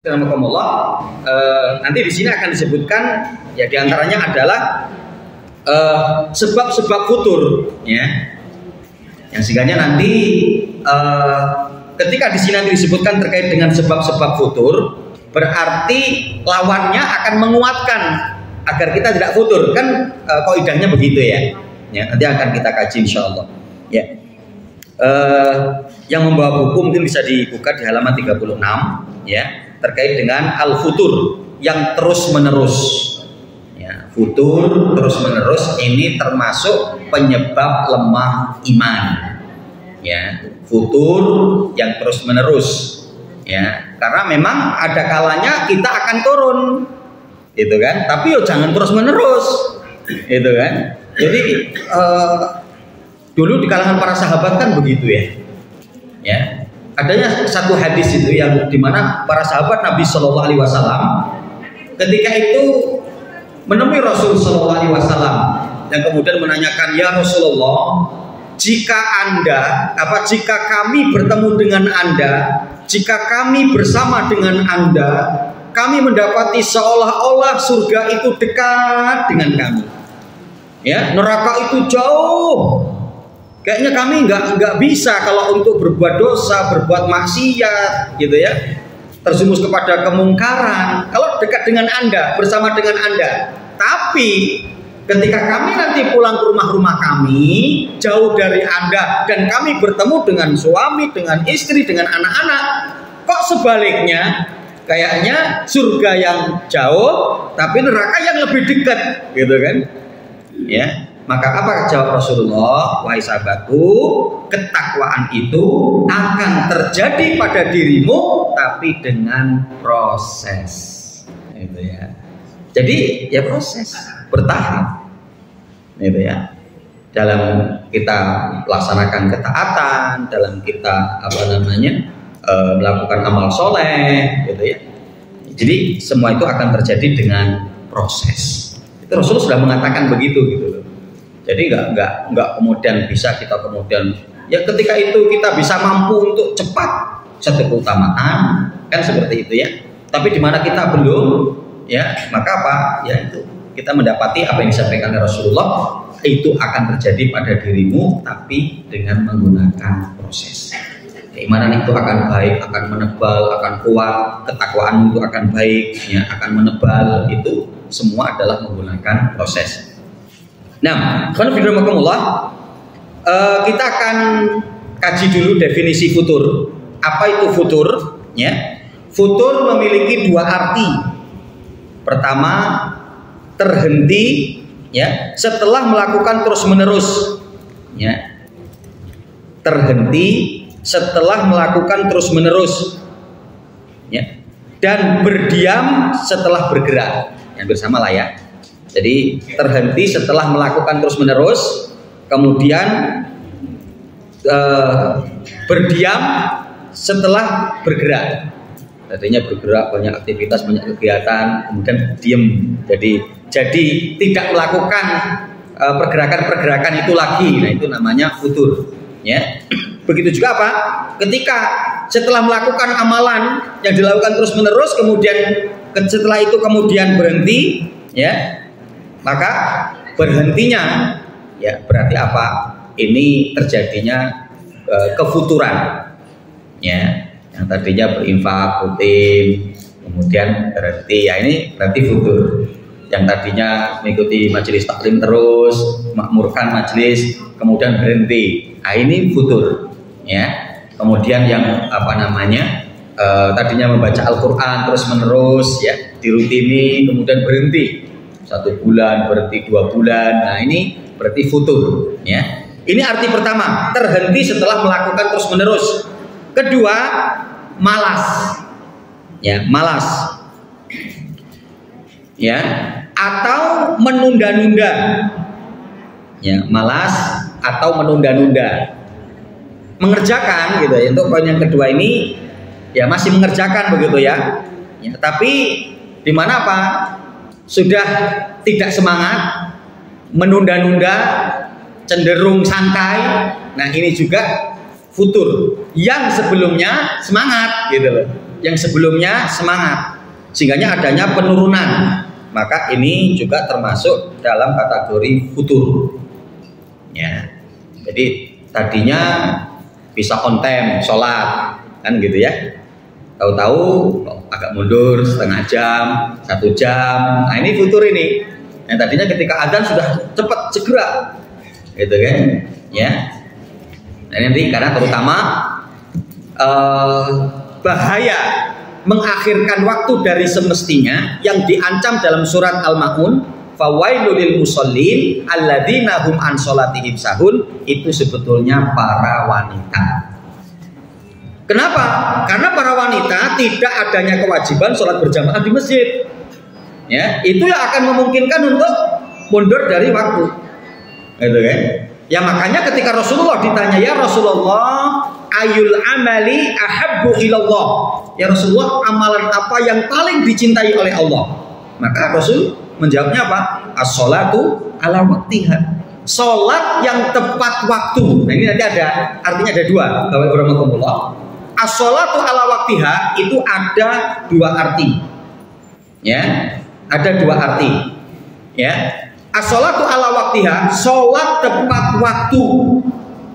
Nanti di sini akan disebutkan ya diantaranya adalah sebab-sebab futur ya. Yang sehingga nanti ketika di sini nanti disebutkan terkait dengan sebab-sebab futur, berarti lawannya akan menguatkan agar kita tidak futur kan, kaidahnya begitu ya. Ya nanti akan kita kaji insyaallah. Ya. Yang membawa buku mungkin bisa dibuka di halaman 36 ya, terkait dengan al-futur yang terus menerus ya, futur terus menerus ini termasuk penyebab lemah iman ya, futur yang terus menerus ya, karena memang ada kalanya kita akan turun gitu kan, tapi yo jangan terus menerus gitu kan. Jadi dulu di kalangan para sahabat kan begitu ya. Ya, adanya satu hadis itu yang dimana para sahabat Nabi Shallallahu Alaihi Wasallam ketika itu menemui Rasul Shallallahu Alaihi Wasallam yang kemudian menanyakan, ya Rasulullah, jika kami bertemu dengan Anda, jika kami bersama dengan Anda, kami mendapati seolah-olah surga itu dekat dengan kami, ya, neraka itu jauh. Kayaknya kami nggak bisa kalau untuk berbuat dosa, berbuat maksiat, gitu ya, terjerumus kepada kemungkaran. Kalau dekat dengan Anda, bersama dengan Anda. Tapi ketika kami nanti pulang ke rumah-rumah kami, jauh dari Anda, dan kami bertemu dengan suami, dengan istri, dengan anak-anak, kok sebaliknya? Kayaknya surga yang jauh, tapi neraka yang lebih dekat, gitu kan? Ya. Maka apa jawab Rasulullah? Wahai sahabatku, ketakwaan itu akan terjadi pada dirimu, tapi dengan proses. Gitu ya. Jadi ya proses, bertahap. Gitu ya. Dalam kita laksanakan ketaatan, dalam kita melakukan amal soleh, gitu ya. Jadi semua itu akan terjadi dengan proses. Itu Rasulullah sudah mengatakan begitu, gitu loh. Jadi nggak kemudian bisa kita kemudian ya ketika itu kita bisa mampu untuk cepat satu keutamaan kan seperti itu ya. Tapi di mana kita belum ya, maka apa ya, itu kita mendapati apa yang disampaikan oleh Rasulullah itu akan terjadi pada dirimu, tapi dengan menggunakan proses. Keimanan itu akan baik, akan menebal, akan kuat, ketakwaan itu akan baik, ya, akan menebal, itu semua adalah menggunakan proses. Nah, kita akan kaji dulu definisi futur. Apa itu futur? Ya, futur memiliki dua arti. Pertama, terhenti, ya, setelah melakukan terus menerus. Ya, terhenti setelah melakukan terus menerus. Ya, dan berdiam setelah bergerak. Yang bersama lah ya. Jadi terhenti setelah melakukan terus menerus, kemudian berdiam setelah bergerak. Artinya bergerak, banyak aktivitas, banyak kegiatan, kemudian diam. Jadi tidak melakukan pergerakan-pergerakan itu lagi. Nah itu namanya futur. Ya. Begitu juga apa? Ketika setelah melakukan amalan yang dilakukan terus menerus, kemudian setelah itu kemudian berhenti, ya. Maka berhentinya ya berarti apa? Ini terjadinya kefuturan ya, yang tadinya berinfak rutin kemudian berhenti, ya ini berarti futur. Yang tadinya mengikuti majelis taklim terus, makmurkan majelis kemudian berhenti, nah ini futur ya. Kemudian yang tadinya membaca Al-Quran terus menerus ya, dirutini kemudian berhenti 1 bulan, berhenti 2 bulan. Nah ini berarti futur ya. Ini arti pertama, terhenti setelah melakukan terus menerus. Kedua, malas. Ya, malas. Ya, atau menunda-nunda. Ya, malas atau menunda-nunda. Mengerjakan gitu ya. Untuk poin yang kedua ini ya masih mengerjakan begitu ya. Ya, tapi di mana apa? Sudah tidak semangat, menunda-nunda, cenderung santai. Nah ini juga futur yang sebelumnya semangat gitu loh. yang sebelumnya semangat, sehingga adanya penurunan. Maka ini juga termasuk dalam kategori futur. Ya. Jadi tadinya bisa on time sholat kan gitu ya. Tahu-tahu agak mundur setengah jam, 1 jam. Nah ini futur ini. Yang tadinya ketika adzan sudah cepat segera, gitu kan? Ya. Nah, nanti karena terutama bahaya mengakhirkan waktu dari semestinya yang diancam dalam surat Al-Maun, fawailul lil musallin alladzina hum an sholatihim sahun, itu sebetulnya para wanita. Kenapa? Karena para wanita tidak adanya kewajiban sholat berjamaah di masjid. Ya, itu yang akan memungkinkan untuk mundur dari waktu. Gitu kan? Ya makanya ketika Rasulullah ditanya, ya Rasulullah, ayul amali ahabbu ilallah. Ya Rasulullah, amalan apa yang paling dicintai oleh Allah? Maka Rasul menjawabnya apa? As-sholatu ala waktiha. Sholat yang tepat waktu. Nah ini nanti ada, artinya ada dua. As-sholatu ala waktiha itu ada dua arti. Ya, ada dua arti. Ya, as-sholatu ala waktiha, sholat tepat waktu.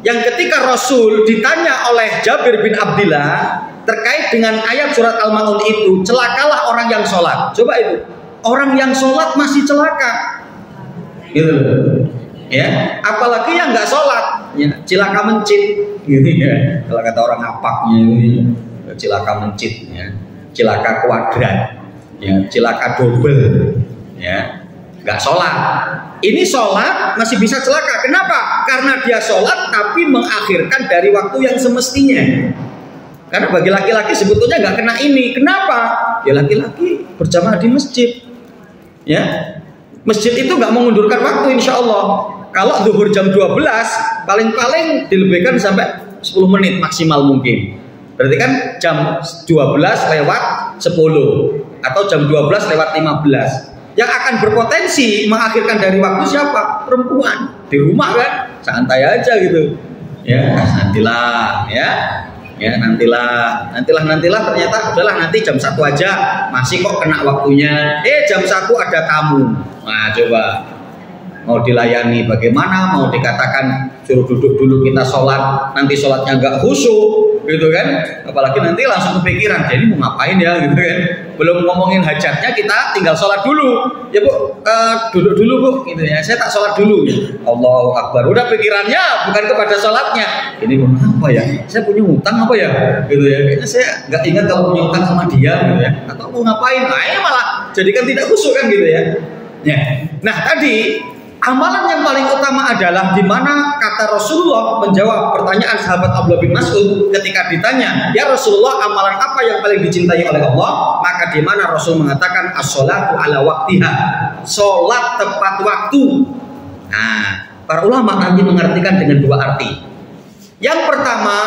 Yang ketika Rasul ditanya oleh Jabir bin Abdillah terkait dengan ayat surat Al-Maun itu, celakalah orang yang sholat. Coba itu, orang yang sholat masih celaka, gitu. Ya, apalagi yang nggak sholat, ya, cilaka mencit, gitu ya. Kalau kata orang apaknya, cilaka mencit, ya, cilaka kuadrat, ya, cilaka double, ya, nggak sholat. Ini sholat masih bisa celaka. Kenapa? Karena dia sholat tapi mengakhirkan dari waktu yang semestinya. Karena bagi laki-laki sebetulnya nggak kena ini. Kenapa? Ya laki-laki berjamaah di masjid. Ya, masjid itu nggak mengundurkan waktu, insya Allah. Kalau zuhur jam 12, paling-paling dilebihkan sampai 10 menit maksimal mungkin. Berarti kan jam 12 lewat 10 atau jam 12 lewat 15. Yang akan berpotensi mengakhirkan dari waktu siapa? Perempuan. Di rumah kan, santai aja gitu. Ya, nantilah, ya. Ya, nantilah. Ternyata udahlah nanti jam 1 aja. Masih kok kena waktunya. Jam 1 ada tamu. Nah, coba. Mau dilayani bagaimana? Mau dikatakan suruh duduk dulu kita sholat, nanti sholatnya nggak khusyuk, gitu kan? Apalagi nanti langsung kepikiran, jadi mau ngapain ya, gitu kan? Belum ngomongin hajatnya, kita tinggal sholat dulu. Ya bu, duduk dulu bu, gitu ya. Saya tak sholat dulu. Ya. Allahu Akbar. Udah pikirannya bukan kepada sholatnya. Ini mau apa ya? Saya punya hutang apa ya? Gitu ya. Kayaknya saya nggak ingat kalau punya hutang sama dia, gitu ya. Atau mau ngapain? Nah, ini malah jadikan tidak khusyuk kan, gitu ya. Ya. Nah tadi amalan yang paling utama adalah di mana kata Rasulullah menjawab pertanyaan sahabat Abdullah bin Mas'ud ketika ditanya, ya Rasulullah, amalan apa yang paling dicintai oleh Allah? Maka di mana Rasul mengatakan as-sholatu ala waktiha, sholat tepat waktu. Nah, para ulama nanti mengartikan dengan dua arti. Yang pertama,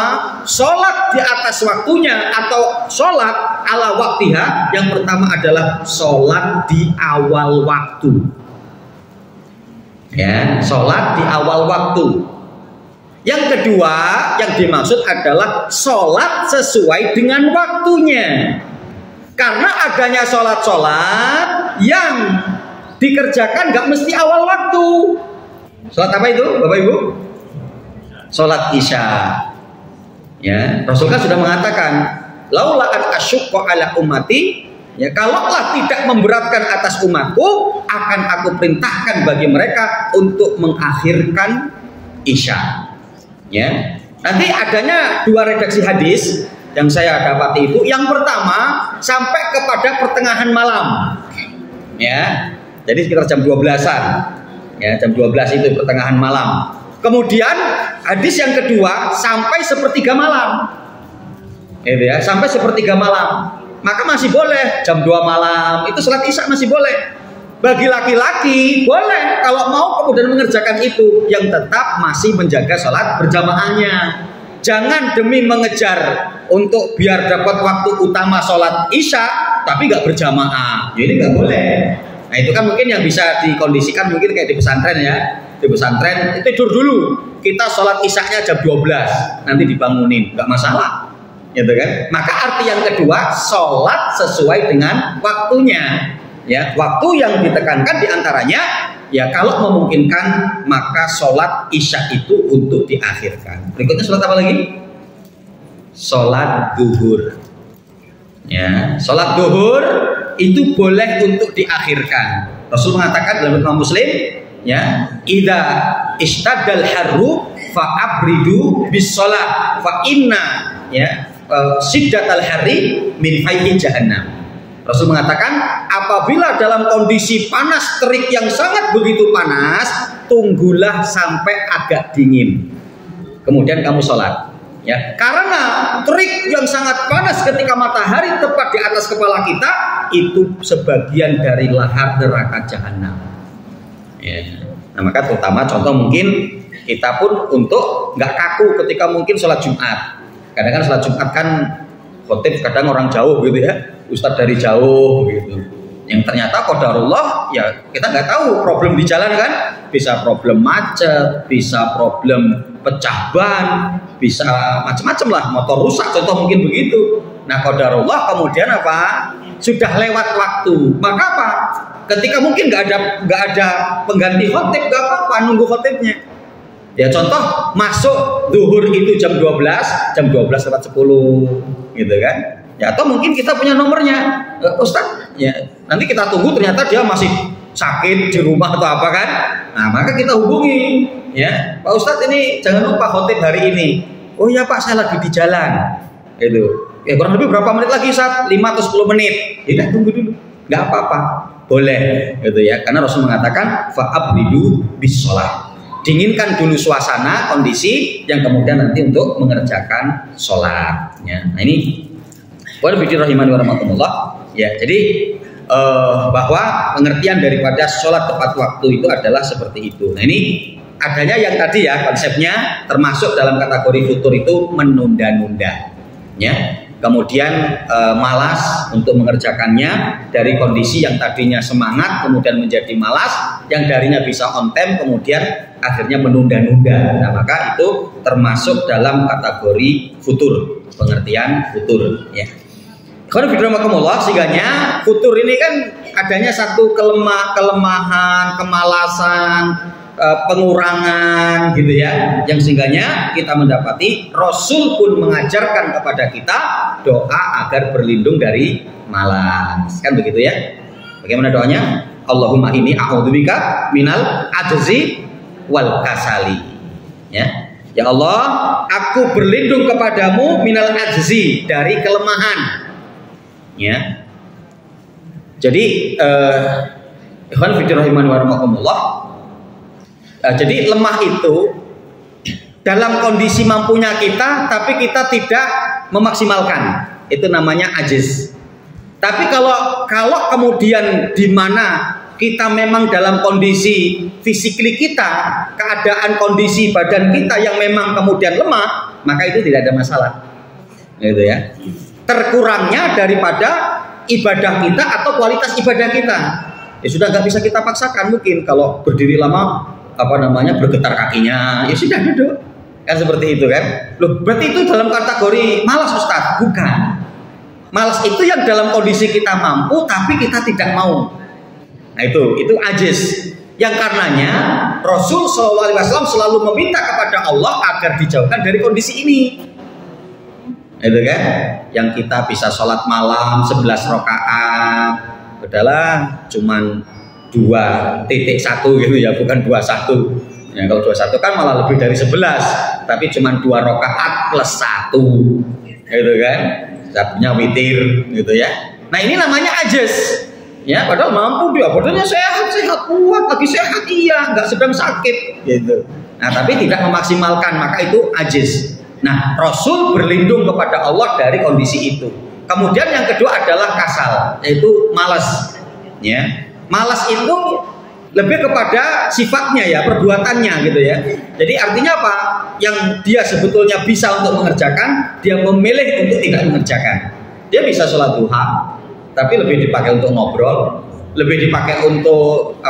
sholat di atas waktunya atau sholat ala waktiha. Yang pertama adalah sholat di awal waktu. Ya, sholat di awal waktu. Yang kedua yang dimaksud adalah sholat sesuai dengan waktunya. Karena adanya sholat-sholat yang dikerjakan nggak mesti awal waktu. Sholat apa itu, Bapak Ibu? Sholat Isya. Ya, Rasul kan sudah mengatakan, laula an asyukka ala ummati. Ya, kalaulah tidak memberatkan atas umatku, akan aku perintahkan bagi mereka untuk mengakhirkan Isya. Ya, nanti adanya dua redaksi hadis yang saya dapati itu. Yang pertama sampai kepada pertengahan malam. Ya, jadi sekitar jam 12-an. Ya, jam 12 itu pertengahan malam. Kemudian hadis yang kedua sampai sepertiga malam. Ya, sampai sepertiga malam. Maka masih boleh jam 2 malam itu sholat Isya masih boleh. Bagi laki-laki boleh kalau mau kemudian mengerjakan itu, yang tetap masih menjaga sholat berjamaahnya. Jangan demi mengejar untuk biar dapat waktu utama sholat Isya tapi nggak berjamaah, jadi nggak boleh. Nah itu kan mungkin yang bisa dikondisikan mungkin kayak di pesantren ya. Di pesantren tidur dulu, kita sholat Isyanya jam 12 nanti dibangunin, nggak masalah. gitu kan? Maka arti yang kedua, sholat sesuai dengan waktunya. Ya, waktu yang ditekankan diantaranya, ya kalau memungkinkan maka sholat isya itu untuk diakhirkan. Berikutnya sholat apa lagi? Sholat duhur. Ya, sholat duhur itu boleh untuk diakhirkan. Rasul mengatakan dalam Imam Muslim, ya, idza ishtadal harru fa'abridu bis sholat fa inna, ya, siddatal hari min fayhi jahannam. Rasul mengatakan apabila dalam kondisi panas terik yang sangat begitu panas, tunggulah sampai agak dingin, kemudian kamu sholat. Ya, karena terik yang sangat panas ketika matahari tepat di atas kepala kita itu sebagian dari lahar neraka jahanam. Ya. Nah, maka terutama contoh mungkin kita pun untuk nggak kaku ketika mungkin sholat Jumat. Kadang kan sholat Jumat kan khotib kadang orang jauh gitu ya, ustadz dari jauh gitu. Yang ternyata qadarullah ya kita nggak tahu problem di jalan kan, bisa problem macet, bisa problem pecah ban, bisa macam-macam lah, motor rusak contoh mungkin begitu. Nah qadarullah kemudian apa? Sudah lewat waktu, maka apa? Ketika mungkin nggak ada pengganti khotib, nggak apa-apa nunggu khotibnya. Ya contoh masuk zuhur itu jam 12 lewat 10 gitu kan. Ya atau mungkin kita punya nomornya, Ustadz, ya nanti kita tunggu ternyata dia masih sakit di rumah atau apa kan. Nah maka kita hubungi, ya Pak Ustadz ini jangan lupa khotib hari ini. Oh iya Pak, saya lagi di jalan gitu. Ya kurang lebih berapa menit lagi Ustadz? 5 atau 10 menit. Ya tunggu dulu, nggak apa-apa, boleh gitu ya. Karena Rasul mengatakan fa'abridu bis sholat. Dinginkan dulu suasana, kondisi yang kemudian nanti untuk mengerjakan sholat. Ya. Nah ini rahimani wa rahmatullah. Ya, jadi bahwa pengertian daripada sholat tepat waktu itu adalah seperti itu. Nah ini adanya yang tadi ya konsepnya termasuk dalam kategori futur itu menunda-nunda. Ya. Kemudian malas untuk mengerjakannya, dari kondisi yang tadinya semangat kemudian menjadi malas, yang darinya bisa on time kemudian akhirnya menunda-nunda. Nah maka itu termasuk dalam kategori futur, pengertian futur ya. Karena bid'ah sehingganya futur ini kan adanya satu kelemahan, kemalasan, pengurangan gitu ya, yang sehingganya kita mendapati Rasul pun mengajarkan kepada kita doa agar berlindung dari malas, kan begitu ya. Bagaimana doanya? Allahumma inni a'udzubika minal ajzi wal kasali. Ya. Ya Allah, aku berlindung kepadamu minal ajzi, dari kelemahan. Ya. Jadi ikhwan fillah rahimani wa rahmakumullah. Jadi lemah itu dalam kondisi mampunya kita, tapi kita tidak memaksimalkan, itu namanya ajiz. Tapi kalau kemudian di mana kita memang dalam kondisi fisikly kita, keadaan kondisi badan kita yang memang kemudian lemah, maka itu tidak ada masalah, gitu ya. Terkurangnya daripada ibadah kita atau kualitas ibadah kita, ya sudah nggak bisa kita paksakan. Mungkin kalau berdiri lama bergetar kakinya, ya sudah duduk, kan seperti itu kan. Loh, berarti itu dalam kategori malas Ustaz? Bukan. Malas itu yang dalam kondisi kita mampu tapi kita tidak mau. Nah itu ajiz. Yang karenanya Rasul SAW selalu meminta kepada Allah agar dijauhkan dari kondisi ini. Itu kan, yang kita bisa sholat malam 11 rakaat adalah cuman 2.1 gitu ya, bukan 21. Ya, kalau 21 kan malah lebih dari 11, tapi cuma 2 rakaat plus 1, gitu kan? Satunya witir, gitu ya. Nah ini namanya ajiz, ya. Padahal mampu dia, badannya sehat kuat, lagi sehat iya, nggak sedang sakit, gitu. Nah tapi tidak memaksimalkan, maka itu ajiz. Nah Rasul berlindung kepada Allah dari kondisi itu. Kemudian yang kedua adalah kasal, yaitu malas, ya. Malas itu lebih kepada sifatnya ya, perbuatannya gitu ya. Jadi artinya apa? Yang dia sebetulnya bisa untuk mengerjakan, dia memilih untuk tidak mengerjakan. Dia bisa sholat duha, tapi lebih dipakai untuk ngobrol, lebih dipakai untuk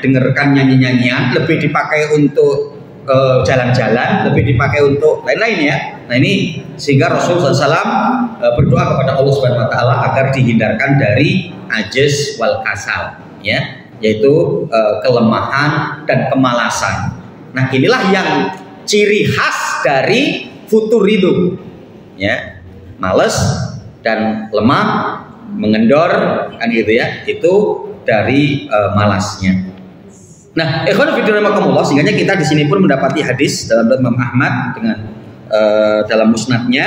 dengarkan nyanyi-nyanyian, lebih dipakai untuk jalan-jalan, lebih dipakai untuk lain-lain ya. Nah ini sehingga Rasulullah SAW berdoa kepada Allah Subhanahu Wa Taala agar dihindarkan dari ajaz wal kasal, ya, yaitu kelemahan dan kemalasan. Nah inilah yang ciri khas dari futur itu, ya, males dan lemah, mengendor, kan gitu ya, itu dari malasnya. Nah, ikhwan fillah rahimakumullah, sehingga kita di sini pun mendapati hadis dalam Imam Ahmad dengan dalam musnadnya,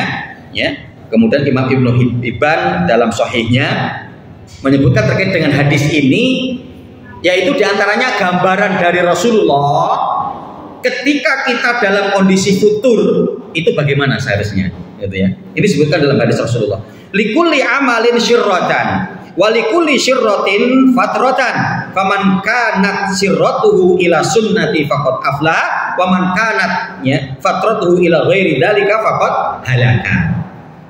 ya. Kemudian Imam Ibnu Hibban dalam sahihnya menyebutkan terkait dengan hadis ini, yaitu diantaranya gambaran dari Rasulullah ketika kita dalam kondisi futur itu bagaimana seharusnya, gitu ya. Ini disebutkan dalam hadis Rasulullah. Likulli amalin syirratan walikulli syirratin fatratan faman kanat syirratuhu ila sunnati faqad aflah wa man kanat ya fatratuhu ila ghairi dzalika faqad halaka,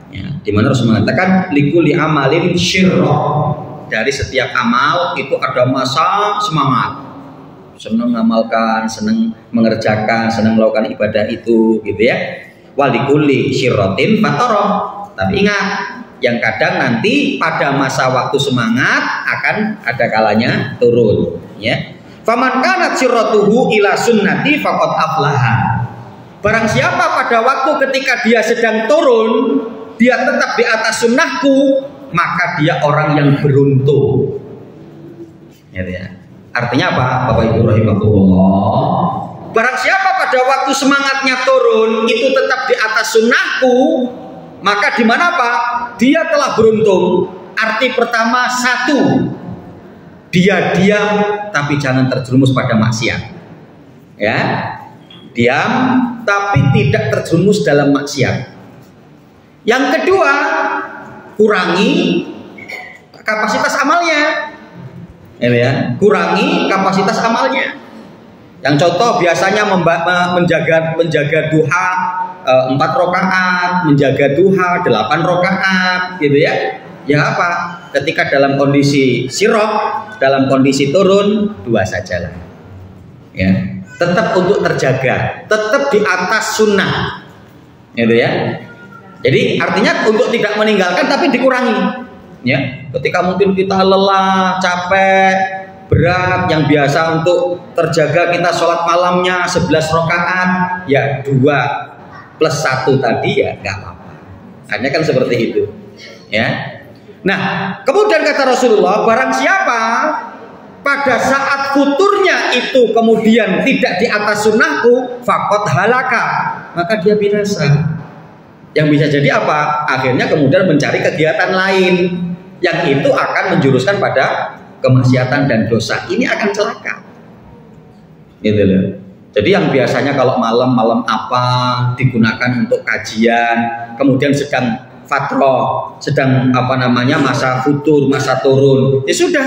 ya, di mana Rasul mengatakan likulli amalin syirrah, dari setiap amal itu ada masa semangat, senang mengamalkan, senang mengerjakan, senang melakukan ibadah itu, gitu ya. Walikulli syirratin fatrah, tapi ingat, yang kadang nanti pada masa waktu semangat akan ada kalanya turun, ya. Faman kanat sirratuhu ila sunnati faqad aflaha. Barang siapa pada waktu ketika dia sedang turun, dia tetap di atas sunnahku, maka dia orang yang beruntung. Ya. Artinya apa? Bapak Ibu rahimahullah. Barang siapa pada waktu semangatnya turun itu tetap di atas sunnahku, maka di mana Pak? Dia telah beruntung. Arti pertama, satu, dia diam tapi jangan terjerumus pada maksiat. Ya, diam tapi tidak terjerumus dalam maksiat. Yang kedua, kurangi kapasitas amalnya. Ya, kurangi kapasitas amalnya. Yang contoh biasanya menjaga duha 4 rakaat, menjaga duha 8 rakaat, gitu ya. Ya apa? Ketika dalam kondisi sirah, dalam kondisi turun, 2 sajalah. Ya, tetap untuk terjaga, tetap di atas sunnah, gitu ya. Jadi artinya untuk tidak meninggalkan tapi dikurangi. Ya, ketika mungkin kita lelah, capek, berat, yang biasa untuk terjaga kita sholat malamnya 11 rakaat, ya 2 plus 1 tadi ya nggak apa-apa. Hanya kan seperti itu, ya. Nah, kemudian kata Rasulullah, barang siapa pada saat futurnya itu kemudian tidak di atas sunnahku, faqad halaka, maka dia binasa. Yang bisa jadi apa? Akhirnya kemudian mencari kegiatan lain yang itu akan menjuruskan pada kemaksiatan dan dosa. Ini akan celaka, gitu loh. Jadi yang biasanya kalau malam-malam apa digunakan untuk kajian, kemudian sedang fatroh, sedang apa namanya masa futur, masa turun, ya sudah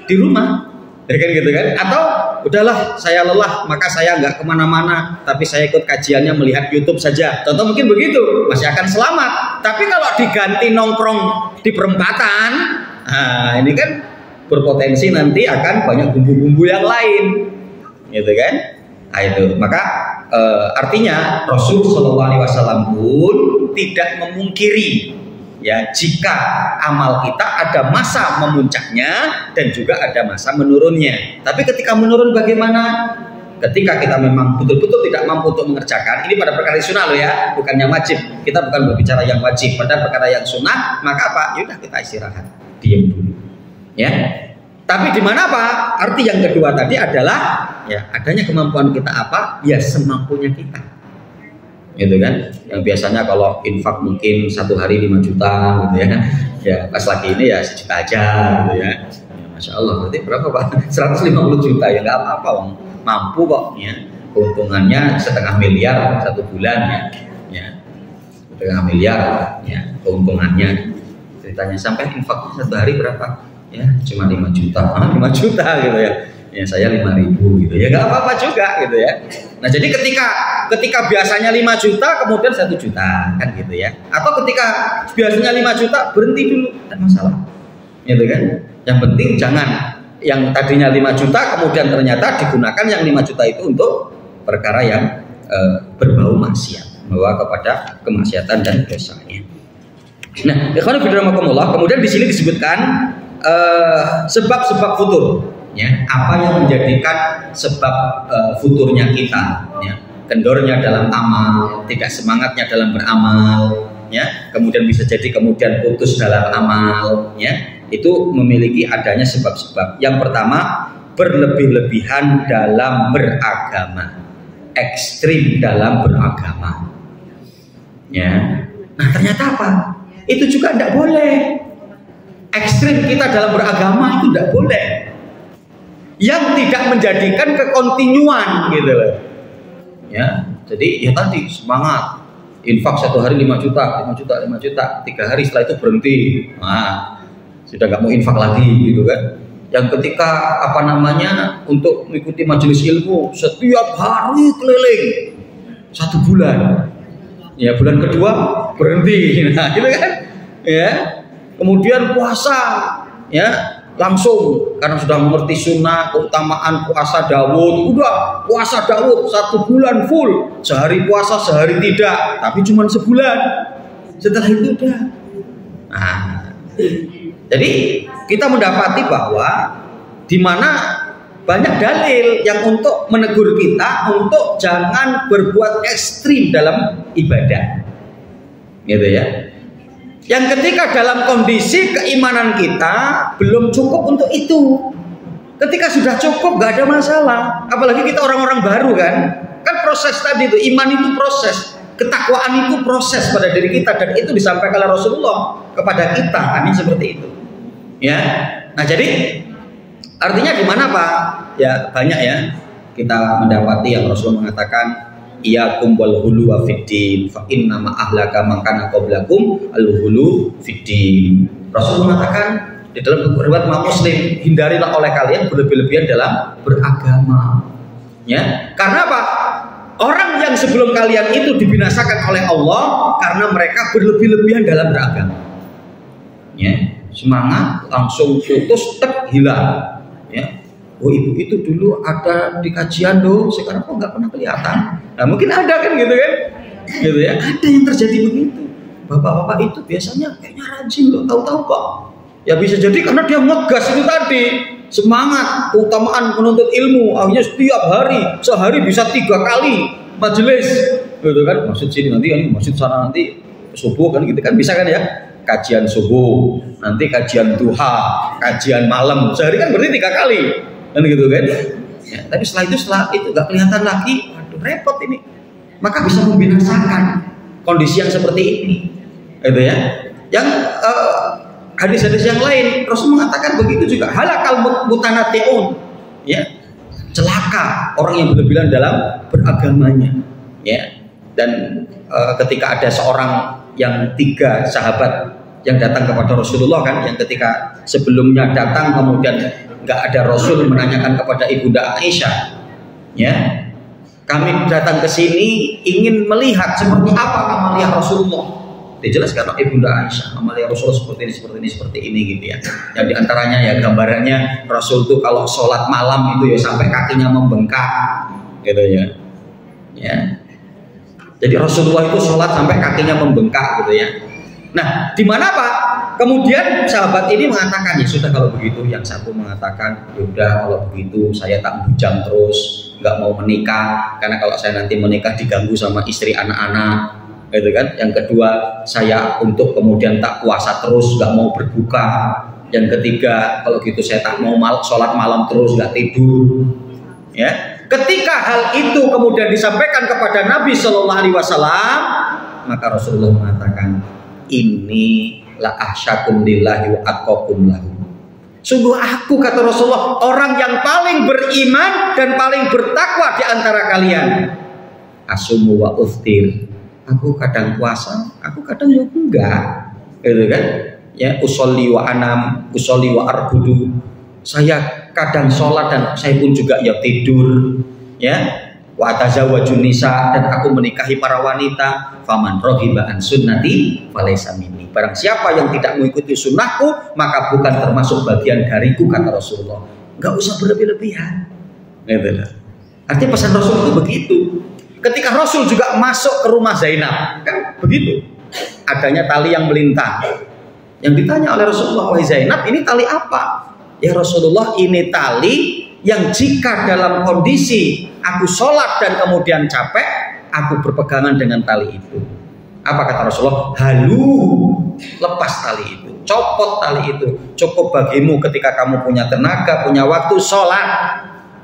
di rumah, ya kan gitu kan? Atau udahlah saya lelah, maka saya nggak kemana-mana, tapi saya ikut kajiannya melihat YouTube saja. Contoh mungkin begitu, masih akan selamat. Tapi kalau diganti nongkrong di perempatan, nah ini kan berpotensi nanti akan banyak bumbu-bumbu yang lain, gitu kan? Nah itu, maka artinya Rasul Shallallahu Alaihi Wasallam pun tidak memungkiri, ya, jika amal kita ada masa memuncaknya dan juga ada masa menurunnya. Tapi ketika menurun bagaimana? Ketika kita memang betul-betul tidak mampu untuk mengerjakan, ini pada perkara sunnah loh ya, bukan yang wajib. Kita bukan berbicara yang wajib, pada perkara yang sunnah, maka apa? Yaudah kita istirahat, diam dulu, ya. Tapi di mana Pak? Arti yang kedua tadi adalah ya adanya kemampuan kita apa? Ya semampunya kita, gitu kan? Yang biasanya kalau infak mungkin 1 hari 5 juta, gitu ya. Ya pas lagi ini ya 1 juta aja, gitu ya. Masya Allah, berarti berapa Pak? 150 juta ya nggak apa-apa, mampu kok, ya. Keuntungannya 0,5 miliar 1 bulan, ya. 0,5 miliar, ya keuntungannya. Ceritanya sampai infak 1 hari berapa? Ya cuma 5 juta, 5 juta gitu ya. Ya saya 5.000 gitu ya, nggak apa-apa juga gitu ya. Nah jadi ketika biasanya 5 juta kemudian 1 juta kan gitu ya. Atau ketika biasanya 5 juta berhenti dulu, tidak masalah, gitu kan. Yang penting jangan yang tadinya 5 juta kemudian ternyata digunakan yang 5 juta itu untuk perkara yang berbau maksiat. membawa kepada kemaksiatan dan dosanya. Nah, ikhwan fillah, kemudian di sini disebutkan sebab-sebab futur, ya, apa yang menjadikan sebab futurnya kita, ya, kendornya dalam amal, tidak semangatnya dalam beramal, ya, kemudian bisa jadi kemudian putus dalam amal, ya, itu memiliki adanya sebab-sebab. Yang pertama, berlebih-lebihan dalam beragama, ekstrim dalam beragama, ya. Nah, ternyata apa? Itu juga tidak boleh. Ekstrim kita dalam beragama itu tidak boleh. Yang tidak menjadikan kekontinuan gitu loh. Ya, jadi ya tadi semangat infak 1 hari 5 juta, 3 hari setelah itu berhenti. Nah, sudah nggak mau infak lagi gitu kan. Yang ketika untuk mengikuti majelis ilmu setiap hari keliling 1 bulan. Ya, bulan kedua berhenti, nah gitu kan, ya. Kemudian puasa, ya, langsung karena sudah mengerti sunnah, keutamaan puasa Daud, udah puasa Daud 1 bulan full, sehari puasa sehari tidak, tapi cuma sebulan, setelah itu udah. Nah, jadi kita mendapati bahwa di mana banyak dalil yang untuk menegur kita untuk jangan berbuat ekstrim dalam ibadah, gitu ya. Yang ketika dalam kondisi keimanan kita belum cukup untuk itu, ketika sudah cukup gak ada masalah. Apalagi kita orang-orang baru kan proses tadi itu, iman itu proses, ketakwaan itu proses pada diri kita, dan itu disampaikan oleh Rasulullah kepada kita, kan seperti itu, ya. Nah, jadi artinya di mana Pak? Ya banyak ya kita mendapati yang Rasul mengatakan iyakum wal hulu wa fiddin fa inna ma ahlaka man kana qablakum al hulu fiddin. Rasul mengatakan di dalam riwayat Muslim, hindarilah oleh kalian berlebih-lebihan dalam beragama. Ya, karena apa? Orang yang sebelum kalian itu dibinasakan oleh Allah karena mereka berlebih-lebihan dalam beragama. Ya, semangat langsung putus hilang. Ya. Oh, ibu itu dulu ada di kajian loh, sekarang kok nggak pernah kelihatan. Nah, mungkin ada kan gitu kan, gitu ya. Ada yang terjadi begitu. Bapak-bapak itu biasanya kayaknya rajin loh, tahu-tahu kok. Ya bisa jadi karena dia ngegas itu tadi, semangat, keutamaan menuntut ilmu. Akhirnya setiap hari, sehari bisa 3 kali majelis, gitu kan. Maksud sini nanti, maksud sana nanti subuh kan, gitu kan, bisa kan ya. Kajian subuh, nanti kajian duha, kajian malam, sehari kan berarti 3 kali. Kan gitu kan, ya, tapi setelah itu nggak kelihatan lagi, aduh repot ini, maka bisa membinasakan kondisi yang seperti ini, gitu ya. Yang hadis-hadis yang lain Rasul mengatakan begitu juga, halakal mutanatiun, ya, celaka orang yang berlebihan dalam beragamanya, ya. Dan ketika ada seorang yang 3 sahabat yang datang kepada Rasulullah kan, yang ketika sebelumnya datang kemudian nggak ada Rasul menanyakan kepada Ibunda Aisyah, ya, kami datang ke sini ingin melihat seperti apa amalia Rasulullah. Dijelaskan Ibunda Aisyah, amalia Rasulullah seperti ini gitu ya. Yang diantaranya ya gambarannya Rasul tuh kalau sholat malam itu ya sampai kakinya membengkak, gitu ya. Ya. Jadi Rasulullah itu sholat sampai kakinya membengkak, gitu ya. Nah, di mana Pak? Kemudian sahabat ini mengatakan, ya sudah kalau begitu. Yang satu mengatakan, ya udah kalau begitu saya tak bujang terus, nggak mau menikah, karena kalau saya nanti menikah diganggu sama istri anak-anak, gitu kan. Yang kedua, saya untuk kemudian tak puasa terus, nggak mau berbuka. Yang ketiga, kalau gitu saya tak mau sholat malam terus, nggak tidur. Ya, ketika hal itu kemudian disampaikan kepada Nabi Shallallahu Alaihi Wasallam, maka Rasulullah mengatakan, ini la ahsyakum lillahi wa atqakum lahu. Sungguh aku, kata Rasulullah, orang yang paling beriman dan paling bertakwa di antara kalian. Asumu wa uftir. Aku kadang puasa, aku kadang ya enggak, gitu kan? Ya, usolli wa anam, usolli wa arbudu. Saya kadang sholat dan saya pun juga ya tidur, ya. Wa tazawwajun nisa, dan aku menikahi para wanita. Faman raghiba an sunnati falaysa minni. Barang siapa yang tidak mengikuti sunnahku, maka bukan termasuk bagian dariku, kata Rasulullah. Enggak usah berlebih-lebihan. Gitu. Artinya pesan Rasul itu begitu. ketika Rasul juga masuk ke rumah Zainab, kan begitu. Adanya tali yang melintang. Yang ditanya oleh Rasulullah, wahai Zainab, ini tali apa? Ya Rasulullah, ini tali yang jika dalam kondisi aku sholat dan kemudian capek, aku berpegangan dengan tali itu. Apa kata Rasulullah? Halu, lepas tali itu, copot tali itu. Cukup bagimu ketika kamu punya tenaga, punya waktu sholat.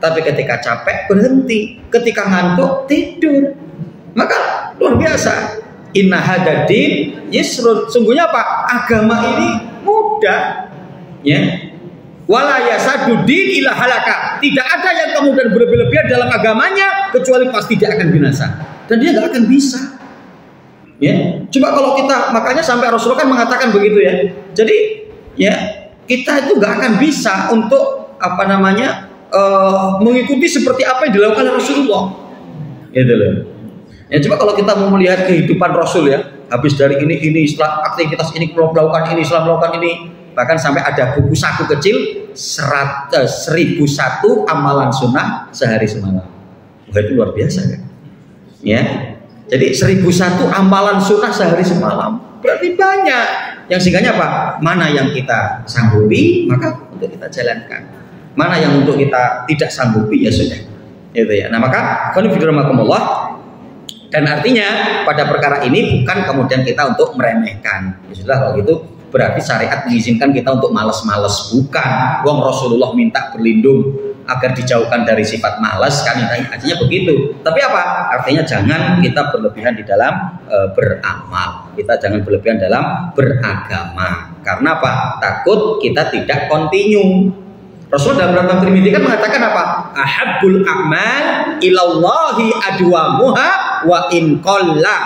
Tapi ketika capek berhenti, ketika ngantuk tidur. Maka luar biasa. Inna hadadin yisrun. Sungguhnya apa? Agama ini mudah. Ya. Wala yasadudin ila halaka. Tidak ada yang kemudian berlebihan dalam agamanya kecuali pasti dia akan binasa. Dan dia nggak akan bisa. Ya. Coba kalau kita, makanya sampai Rasulullah kan mengatakan begitu ya. Jadi ya kita itu nggak akan bisa untuk apa namanya mengikuti seperti apa yang dilakukan oleh Rasulullah. Gitu loh. Ya coba kalau kita mau melihat kehidupan Rasul ya, habis dari ini setelah aktivitas ini melakukan ini, setelah melakukan ini, bahkan sampai ada buku saku kecil 1001 amalan sunnah sehari semalam. Wah, itu luar biasa kan? Ya. Jadi 1001 amalan sunnah sehari semalam berarti banyak. Yang singkatnya apa? Mana yang kita sanggupi maka untuk kita jalankan. Mana yang untuk kita tidak sanggupi ya sudah. Gitu ya. Nah, maka konfirmakumullah, dan artinya pada perkara ini bukan kemudian kita untuk meremehkan. Ya sudah, kalau gitu berarti syariat mengizinkan kita untuk malas-malas, bukan. Wong Rasulullah minta berlindung agar dijauhkan dari sifat malas kan, artinya begitu. Tapi apa? Artinya jangan kita berlebihan di dalam beramal. Kita jangan berlebihan dalam beragama. Karena apa? Takut kita tidak continue. Rasul dalam Sunan Tirmidzi kan mengatakan apa? Ahabbul a'mal ilallahi adwamuha wa in qalla.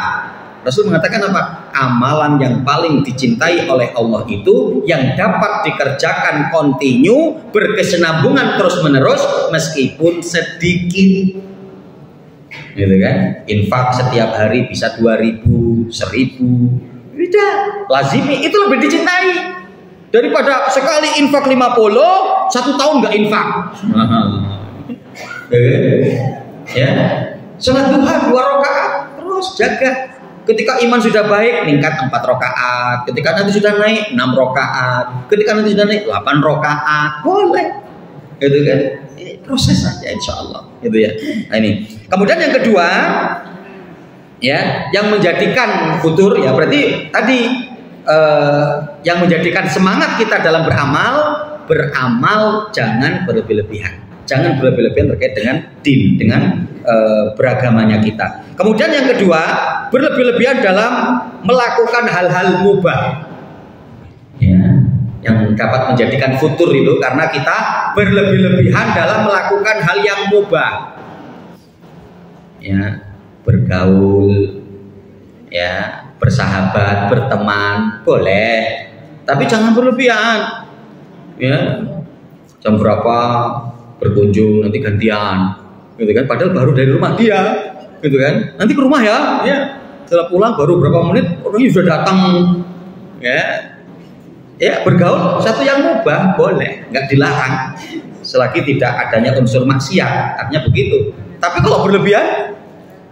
Rasul mengatakan apa? Amalan yang paling dicintai oleh Allah itu yang dapat dikerjakan kontinu, berkesinambungan terus-menerus meskipun sedikit. Gitu kan? Infak setiap hari bisa 2.000, 1.000. Tidak, lazimi itu lebih dicintai. Daripada sekali infak 50, 1 tahun nggak infak. Ya, sholat duha 2 rakaat terus jaga. Ketika iman sudah baik, meningkat 4 rakaat. Ketika nanti sudah naik 6 rakaat. Ketika nanti sudah naik 8 rakaat, boleh. Gitu kan? Proses saja, insya Allah. Gitu ya. Nah ini. Kemudian yang kedua, ya, yang menjadikan futur, ya berarti tadi. Yang menjadikan semangat kita dalam beramal jangan berlebih-lebihan. Jangan berlebih-lebihan terkait dengan din, dengan beragamanya kita. Kemudian yang kedua, berlebih-lebihan dalam melakukan hal-hal mubah. Ya, yang dapat menjadikan futur itu karena kita berlebih-lebihan dalam melakukan hal yang mubah. Ya, bergaul, ya, bersahabat, berteman, boleh, tapi jangan berlebihan. Ya, jam berapa berkunjung nanti gantian, gitu kan? Padahal baru dari rumah dia, gitu kan? Nanti ke rumah ya, ya. Setelah pulang baru berapa menit orangnya sudah datang, ya. Ya, bergaul satu yang mubah boleh, nggak dilarang, selagi tidak adanya unsur maksiat, artinya begitu. Tapi kalau berlebihan,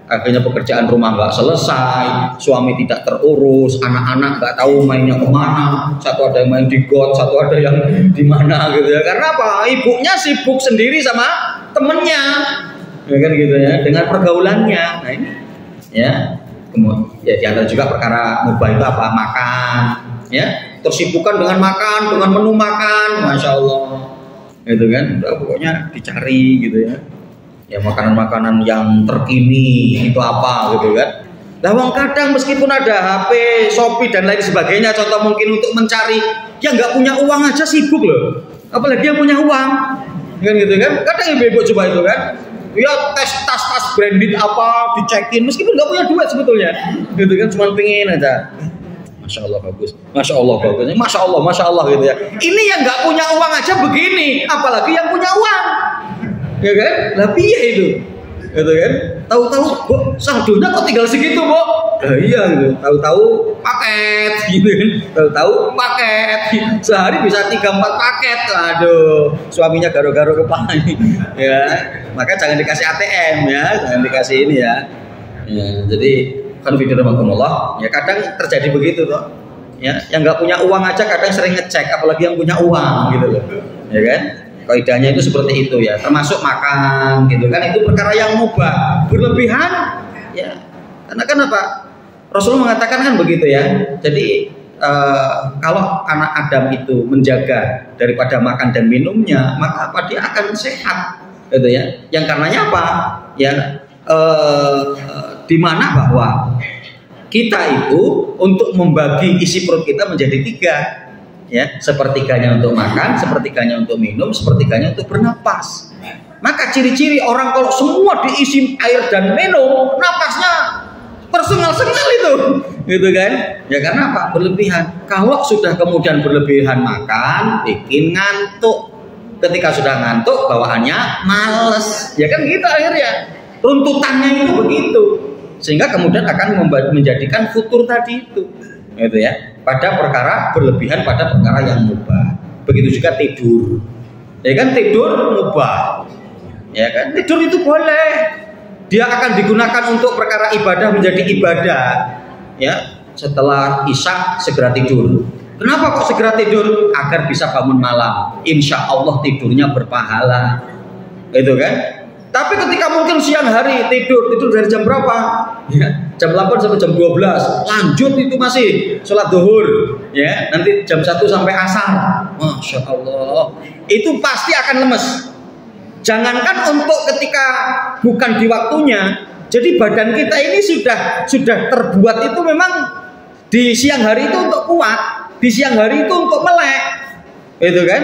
akhirnya pekerjaan rumah nggak selesai, suami tidak terurus, anak-anak nggak tahu mainnya kemana, satu ada yang main di got, satu ada yang di mana gitu ya. Karena apa? Ibunya sibuk sendiri sama temennya, ya kan gitu ya, dengan pergaulannya. Nah ini, ya, kemudian ya diantara juga perkara mubah itu apa? Makan, ya, tersibukkan dengan makan, dengan menu makan, masya Allah, gitu kan? Udah, pokoknya dicari gitu ya. Ya makanan-makanan yang terkini itu apa gitu kan. Lah wong kadang meskipun ada HP, Shopee dan lain sebagainya, contoh mungkin untuk mencari yang nggak punya uang aja sibuk loh. Apalagi yang punya uang. Kan gitu kan. Kadang ibu-ibu coba itu kan. Ya tes tas branded apa dicekin meskipun nggak punya duit sebetulnya. Gitu kan, cuma pengen aja. Masya Allah bagus, Masya Allah bagus, Masya Allah gitu ya. Ini yang nggak punya uang aja begini, apalagi yang punya uang. Ya kan? Lah piye itu? Gitu kan? Tahu-tahu, "Bu, saldonya kok tinggal segitu, Bu?" Lah iya gitu. Tahu-tahu paket gitu kan. Tahu-tahu paket. Sehari bisa 3-4 paket. Aduh, suaminya garo-garo kepala ini. Ya. Maka jangan dikasih ATM ya, jangan dikasih ini ya. Ya, jadi konfiderakumullah, ya kadang terjadi begitu toh. Ya, yang nggak punya uang aja kadang sering ngecek, apalagi yang punya uang gitu loh. Ya kan? Kaidahnya itu seperti itu ya, termasuk makan gitu kan, itu perkara yang mubah. Berlebihan ya. Karena kan apa? Rasulullah mengatakan kan begitu ya. Jadi kalau anak Adam itu menjaga daripada makan dan minumnya, maka apa dia akan sehat, gitu ya. Yang karenanya apa? Ya, di mana bahwa kita itu untuk membagi isi perut kita menjadi 3, ya, sepertiganya untuk makan, sepertiganya untuk minum, sepertiganya untuk bernapas. Maka ciri-ciri orang kalau semua diisi air dan minum, napasnya tersengal-sengal itu, gitu kan? Ya karena apa? Berlebihan. Kalau sudah kemudian berlebihan makan, bikin ngantuk. Ketika sudah ngantuk, bawaannya males. Ya kan gitu akhirnya. Runtutannya itu begitu. Sehingga kemudian akan menjadikan futur tadi itu, gitu ya. Pada perkara berlebihan, pada perkara yang mubah. Begitu juga tidur. Ya kan tidur mubah. Ya kan tidur itu boleh. Dia akan digunakan untuk perkara ibadah menjadi ibadah. Ya, setelah isya segera tidur. Kenapa kok segera tidur? Agar bisa bangun malam. Insya Allah tidurnya berpahala. Itu kan? Tapi ketika mungkin siang hari tidur dari jam berapa? Ya, jam 8 sampai jam 12. Lanjut itu masih sholat zuhur. Ya, nanti jam 1 sampai asar. Masya Allah. Itu pasti akan lemes. Jangankan untuk ketika bukan di waktunya. Jadi badan kita ini sudah terbuat itu memang di siang hari itu untuk kuat, di siang hari itu untuk melek. Itu kan?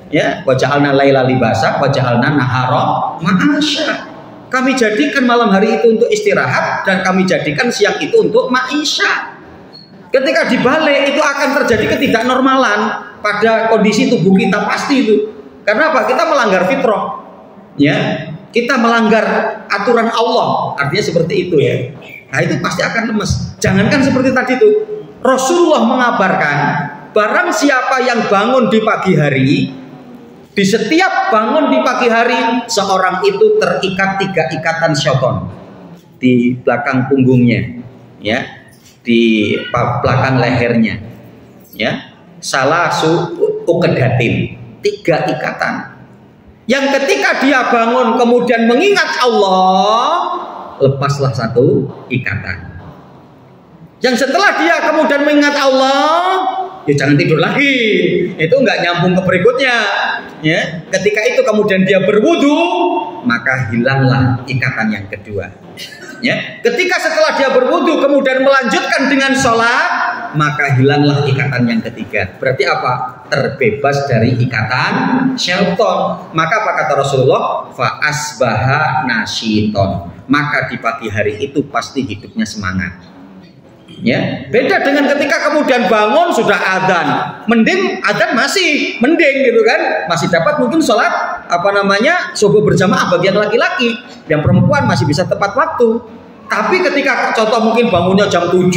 Ya, waja'alna laila libasa, waja'alna nahara ma'asya. Kami jadikan malam hari itu untuk istirahat dan kami jadikan siang itu untuk ma'isya. Ketika dibalik itu akan terjadi ketidaknormalan pada kondisi tubuh kita pasti itu. Karena apa? Kita melanggar fitrah. Ya, kita melanggar aturan Allah, artinya seperti itu ya. Nah itu pasti akan lemes. Jangankan seperti tadi itu, Rasulullah mengabarkan, barang siapa yang bangun di pagi hari, di setiap bangun di pagi hari, seorang itu terikat 3 ikatan syaitan di belakang punggungnya, ya, di belakang lehernya, ya, salasu uqdatin, 3 ikatan. Yang ketika dia bangun kemudian mengingat Allah, lepaslah 1 ikatan. Yang setelah dia kemudian mengingat Allah, ya jangan tidur lagi. Itu nggak nyambung ke berikutnya. Ya, ketika itu kemudian dia berwudu, maka hilanglah ikatan yang kedua. Ya, ketika setelah dia berwudu kemudian melanjutkan dengan sholat, maka hilanglah ikatan yang ketiga. Berarti apa? Terbebas dari ikatan syaitan. Maka apa kata Rasulullah? Fa asbaha nasyiton. Maka di pagi hari itu pasti hidupnya semangat. Ya, beda dengan ketika kemudian bangun sudah adzan. Mending adzan masih mending gitu kan? Masih dapat mungkin sholat subuh berjamaah bagi yang laki-laki. Yang perempuan masih bisa tepat waktu. Tapi ketika contoh mungkin bangunnya jam 7,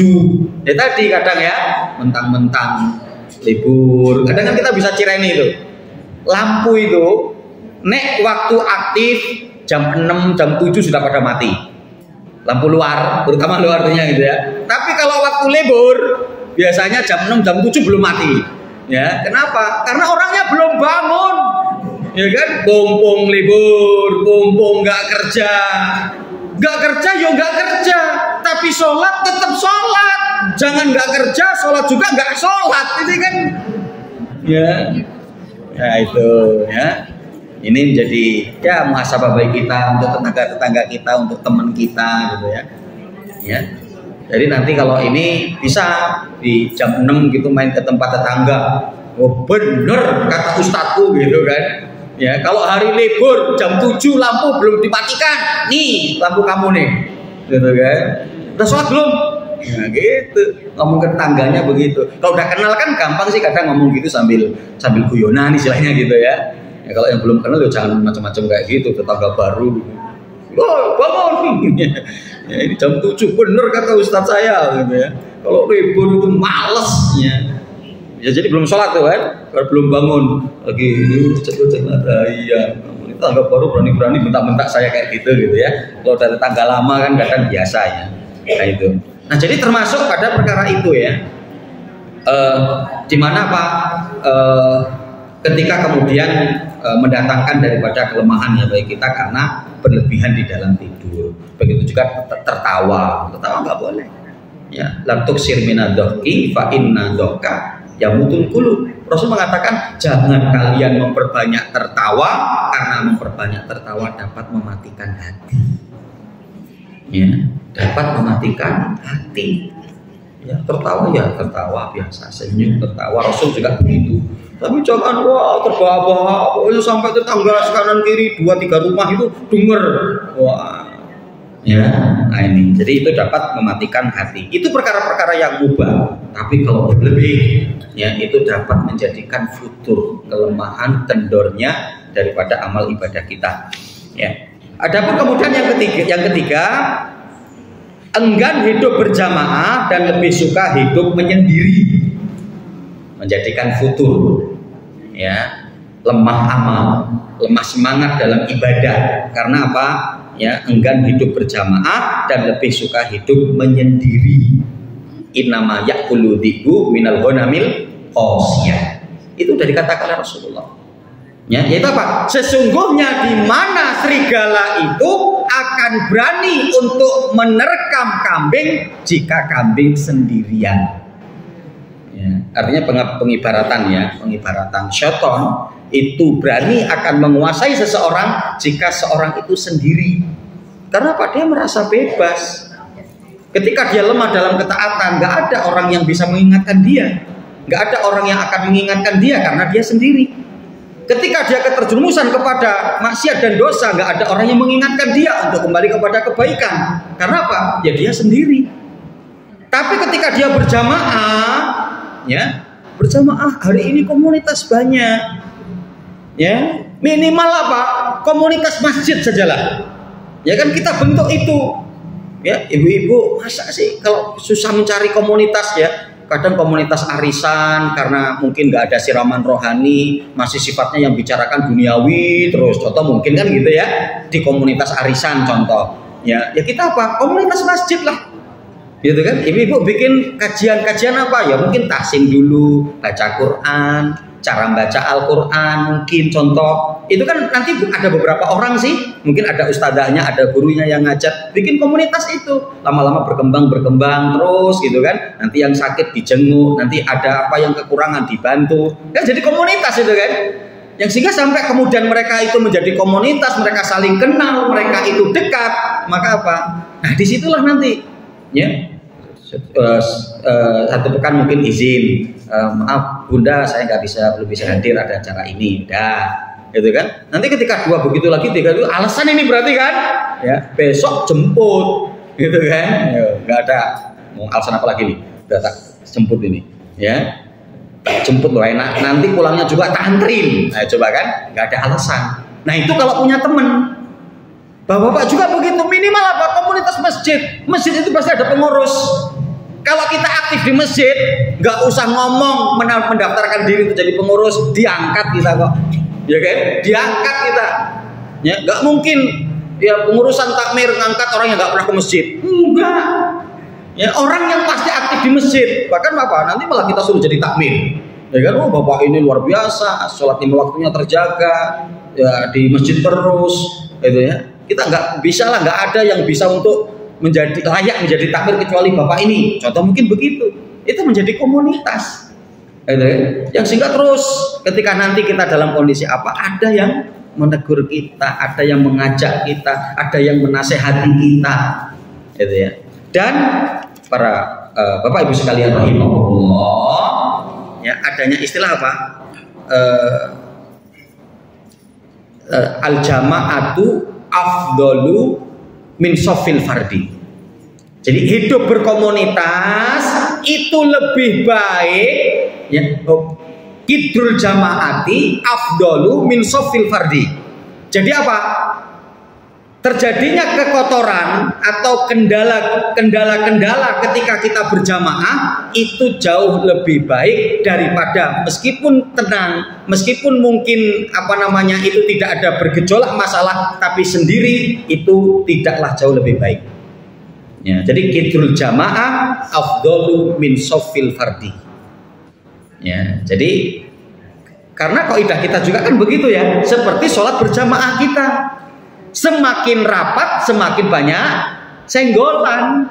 ya tadi kadang ya mentang-mentang libur, kadang kan kita bisa cireni itu. Lampu itu nek waktu aktif jam 6, jam 7 sudah pada mati. Lampu luar, terutama luarnya gitu ya. Tapi kalau waktu libur biasanya jam 6, jam 7 belum mati. Ya, kenapa? Karena orangnya belum bangun. Ya kan? Pompong libur, pompong nggak kerja. Nggak kerja ya nggak kerja, tapi sholat tetap sholat. Jangan nggak kerja, sholat juga nggak sholat. Ini kan, ya itu ya. Ini menjadi ya muhasabah bagi kita, untuk tetangga-tetangga kita, untuk teman kita gitu ya. Ya. Jadi nanti kalau ini bisa di jam 6 gitu main ke tempat tetangga. Oh bener kata ustadku gitu kan. Ya, kalau hari libur jam 7 lampu belum dimatikan, nih lampu kamu nih, gitu kan? Udah sholat belum? Nah gitu, ngomong ke tetangganya begitu. Kalau udah kenal kan gampang sih kadang ngomong gitu sambil guyonan istilahnya gitu ya. Ya kalau yang belum kenal ya jangan macam-macam kayak gitu, tetangga baru. Oh bangun, ya ini jam 7 bener kata ustadz saya, gitu ya. Kalau libur itu malesnya. Ya jadi belum sholat tuh kan, kalau belum bangun lagi ini cek mata iya tangga baru berani-berani bentak-bentak saya kayak gitu ya. Kalau dari tangga lama kan kadang biasa ya. Nah itu. Nah jadi termasuk pada perkara itu ya. Di mana Pak ketika kemudian mendatangkan daripada kelemahan ya baik kita karena berlebihan di dalam tidur. Begitu juga tertawa nggak boleh. Ya, lantuk sirmina dohki fa inna dohka yamutul qulub. Rasul mengatakan jangan kalian memperbanyak tertawa karena memperbanyak tertawa dapat mematikan hati. Ya, dapat mematikan hati. Ya, tertawa biasa, senyum tertawa. Rasul juga begitu. Tapi jangan terbawa-bawa, pokoknya sampai tetangga kanan kiri 2-3 rumah itu denger. Wah. Ya, nah ini. Jadi itu dapat mematikan hati. Itu perkara-perkara yang mubah. Tapi kalau berlebih, ya itu dapat menjadikan futur, kelemahan, kendornya daripada amal ibadah kita. Ya. Adapun kemudian yang ketiga, enggan hidup berjamaah dan lebih suka hidup menyendiri, menjadikan futur, ya, lemah amal, lemah semangat dalam ibadah. Karena apa? Ya, enggan hidup berjamaah dan lebih suka hidup menyendiri. Innama ya'kulu dhi'bu minal ghanamil qasiyah. Itu dari kata-kata Rasulullah. Ya, yaitu apa? Sesungguhnya di mana serigala itu akan berani untuk menerkam kambing jika kambing sendirian. Ya, artinya pengibaratan syaitan itu berani akan menguasai seseorang jika seorang itu sendiri. Karena apa? Dia merasa bebas. Ketika dia lemah dalam ketaatan, nggak ada orang yang bisa mengingatkan dia, nggak ada orang yang akan mengingatkan dia karena dia sendiri. Ketika dia keterjerumusan kepada maksiat dan dosa, nggak ada orang yang mengingatkan dia untuk kembali kepada kebaikan. Karena apa? Ya dia sendiri. Tapi ketika dia berjamaah, ya berjamaah hari ini komunitas banyak. Ya, minimal apa? Komunitas masjid sajalah. Ya kan kita bentuk itu. Ya, ibu-ibu masa sih kalau susah mencari komunitas ya? Kadang komunitas arisan karena mungkin nggak ada siraman rohani, masih sifatnya yang bicarakan duniawi terus. Contoh mungkin kan gitu ya, di komunitas arisan contoh. Ya kita apa? Komunitas masjid lah. Gitu kan? Ibu-ibu bikin kajian-kajian apa? Ya mungkin tahsin dulu, baca Quran, cara baca Al-Quran mungkin contoh. Itu kan nanti ada beberapa orang sih, mungkin ada ustadzahnya, ada gurunya yang ngajar, bikin komunitas itu. Lama-lama berkembang terus gitu kan. Nanti yang sakit dijenguk, nanti ada apa yang kekurangan dibantu. Kan jadi komunitas itu kan. Yang sehingga sampai kemudian mereka itu menjadi komunitas, mereka saling kenal, mereka itu dekat. Maka apa? Nah disitulah nanti ya. Satu pekan mungkin izin, maaf bunda saya belum bisa hadir ada acara ini, gitu kan. Nanti ketika 2 begitu lagi 3 itu alasan ini berarti kan, ya besok jemput, gitu kan, nggak ada mau alasan apa lagi nih, udah tak jemput ini, ya tak jemput loh enak, nanti pulangnya juga tak anterin, nah coba kan, nggak ada alasan. Nah itu kalau punya temen. Bapak-bapak juga begitu, minimal apa? Komunitas masjid. Masjid itu pasti ada pengurus. Kalau kita aktif di masjid, nggak usah ngomong mendaftarkan diri untuk jadi pengurus, diangkat kita kok, ya kan? Diangkat kita, ya nggak mungkin ya pengurusan takmir ngangkat orang yang nggak pernah ke masjid, enggak. Ya orang yang pasti aktif di masjid, bahkan apa? Nanti malah kita suruh jadi takmir, ya kan? Oh bapak ini luar biasa, sholat 5 waktunya terjaga, ya di masjid terus, gitu ya. Kita nggak bisa lah, nggak ada yang bisa untuk layak menjadi takmir kecuali bapak ini. Contoh mungkin begitu. Itu menjadi komunitas. Yang sehingga terus ketika nanti kita dalam kondisi apa, ada yang menegur kita, ada yang mengajak kita, ada yang menasehati kita, gitu ya. Dan para bapak ibu sekalian rahimahullah, ya adanya istilah apa? Al-jama'atu afdalu min sofil fardi. Jadi hidup berkomunitas itu lebih baik ya. Kidrul jamaati afdalu min sofil fardi. Jadi apa? terjadinya kekotoran atau kendala-kendala ketika kita berjamaah itu jauh lebih baik daripada meskipun tenang, meskipun mungkin itu tidak ada bergejolak masalah, tapi sendiri itu tidaklah jauh lebih baik. Ya, jadi qidrul jamaah afdalu min shaffil fardi. Ya, jadi karena kaidah kita juga kan begitu ya, seperti sholat berjamaah kita. Semakin rapat, semakin banyak senggolan.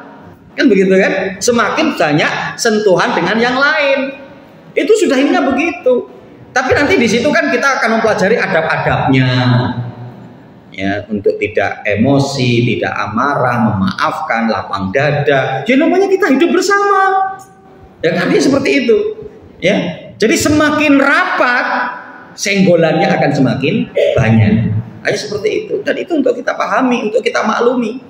Kan begitu kan? Semakin banyak sentuhan dengan yang lain. Itu sudah intinya begitu. Tapi nanti di situ kan kita akan mempelajari adab-adabnya. Ya, untuk tidak emosi, tidak amarah, memaafkan, lapang dada. Ya namanya kita hidup bersama. Ya artinya seperti itu. Ya. Jadi semakin rapat, senggolannya akan semakin banyak. Hanya seperti itu, dan itu untuk kita pahami, untuk kita maklumi,